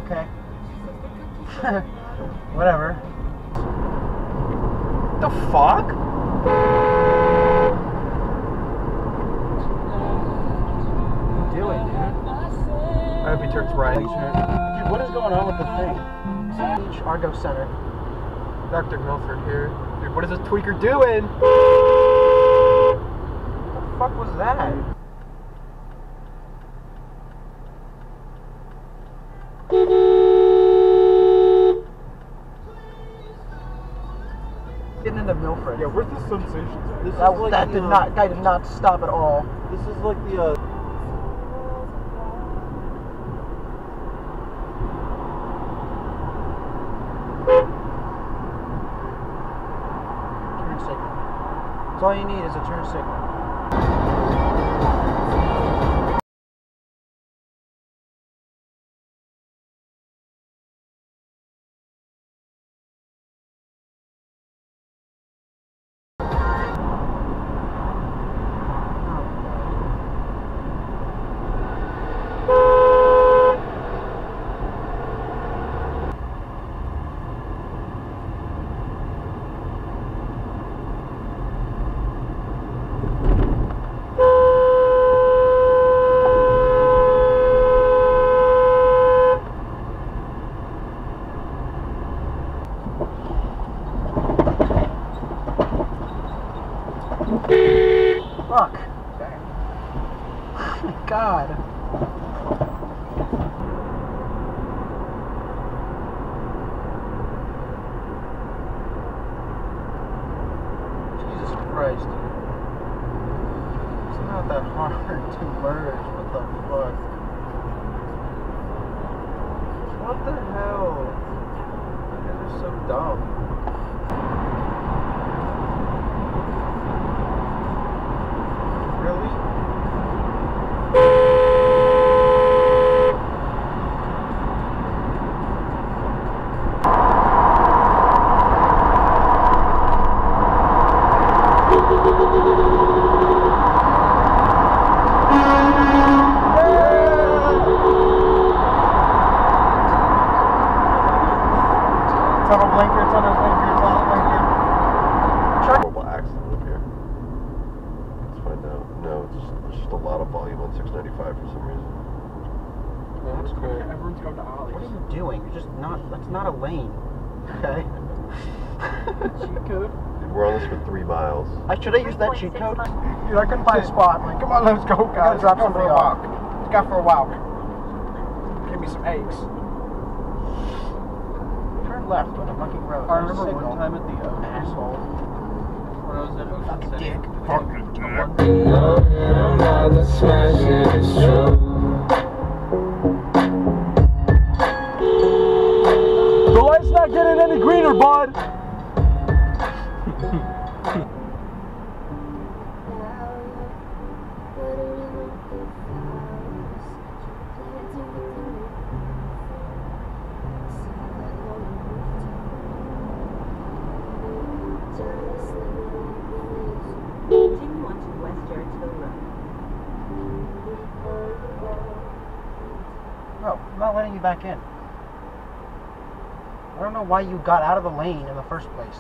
Okay. Whatever. The fuck? What are you doing, dude? I hope he turns right. Dude, what is going on with the thing? Argo Center. Dr. Milford here. Dude, what is this tweaker doing? What the fuck was that? Getting into Milford. Yeah, where's the sensations? This That, is like that the, did not. Guy did not stop at all. This is like the Turn signal. That's all you need is a turn signal. Fuck. Okay. Oh my god. Jesus Christ, dude. It's not that hard to merge. What the fuck? What the hell? You guys are so dumb. Really? Tunnel blinker, tunnel blinker, tunnel blinker. horrible accident up here. Let's find out. No, it's just a lot of volume on 695 for some reason. That's cool. Everyone's going to Ollie's. What are you doing? You're just not. That's not a lane. Okay. Cheat code? Dude, we're on this for 3 miles. Should I use that cheat code? Dude, I couldn't find a spot. I'm like, come on, let's go, guys. drop Let's go for somebody a off. walk. Let's go for a walk. Give me some eggs. Turn left on a fucking road. I remember Signal. one time at the Asshole. when I was at Ocean Fucking City. dick. Fucking dick. The light's not getting any greener, bud. Continue on to West Jarrettsville Road. No, I'm not letting you back in. I don't know why you got out of the lane in the first place.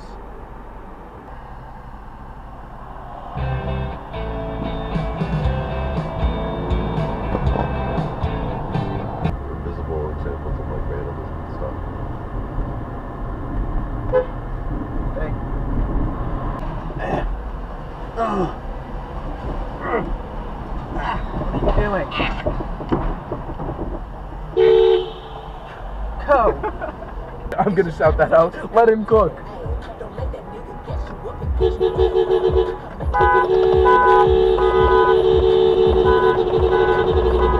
Visible examples of like random stuff. Hey. What are you doing? Go! I'm gonna shout that out. Let him cook.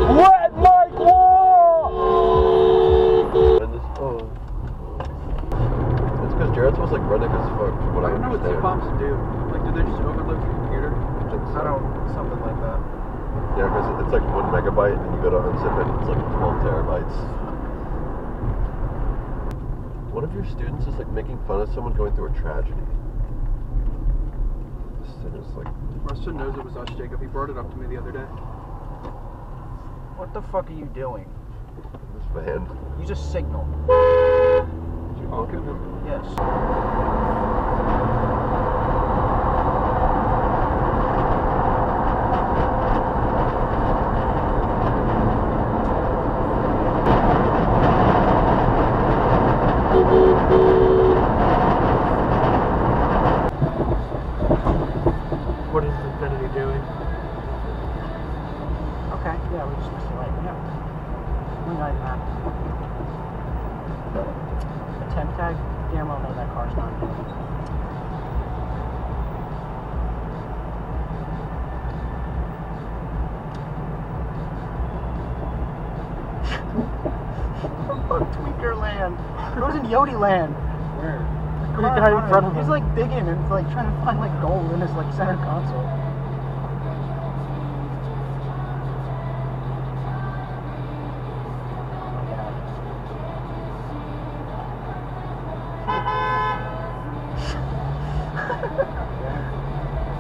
Wet Mike Wall! And this, oh. It's because Jared smells like redneck as fuck. From what I don't know what understand. Z-bombs do. Like, do they just overload your computer? I think so. I don't, something like that. Yeah, because it's like 1 megabyte, and you go to unzip it, it's like 12 terabytes. One of your students is like making fun of someone going through a tragedy. It's like, Rustin knows it was us, Jacob. He brought it up to me the other day. What the fuck are you doing? this van. You just signal. Did you honk at him? Yes. What is Infinity doing? Okay, yeah, we just missed the light. Yeah. We're not map. A temp tag? Damn well know that car's not moving. Fuck Tweaker land. It was in Yodi land. Where? The guy in front of him. He's like digging and like trying to find like gold in his like center console.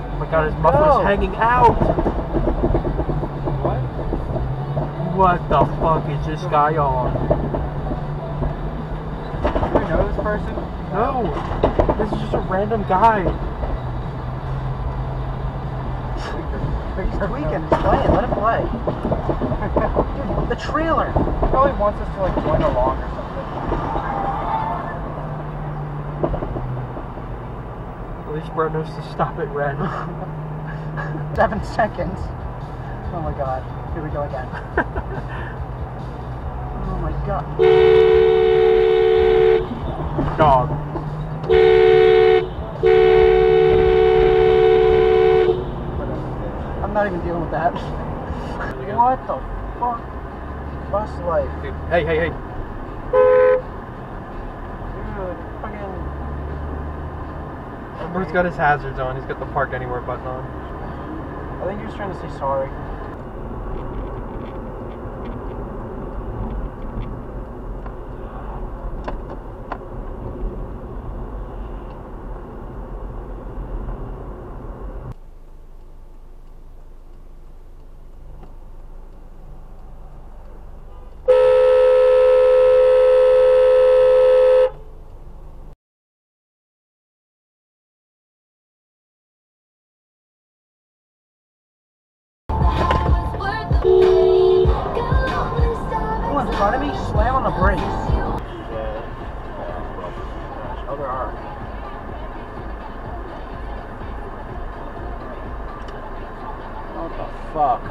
Oh my god, his muffler's hanging out! What? What the fuck is this guy on? Do you know this person? No! This is just a random guy. He's tweaking, he's playing, let him play. Dude, the trailer! He probably wants us to like join along or something. At least Bro knows to stop at red. 7 seconds. Oh my god. Here we go again. Oh my god. Dog. I'm not even dealing with that. What the fuck? Bus life. Dude, hey, hey, hey. Dude, fucking... Bro's got his hazards on. He's got the park anywhere button on. I think he was trying to say sorry. Go in front of me, slam on the brakes. Oh, there are. What the fuck?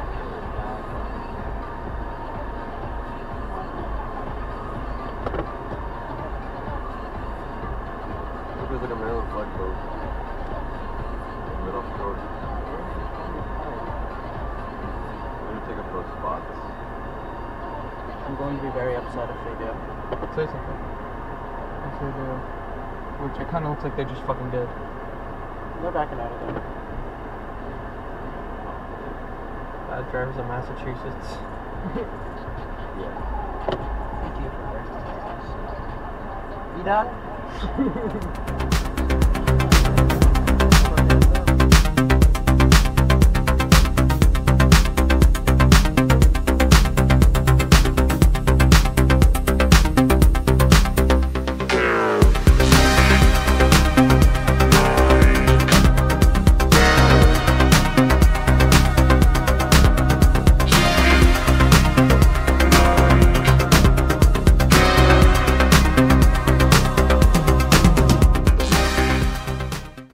There's like a Maryland flag boat. Right off the road. We're gonna take up those spots. I'm going to be very upset if they do. Say something. If they do. Which it kind of looks like they just fucking did. They're backing out of there. Bad drivers in Massachusetts. Yeah. Thank you for very much. You done?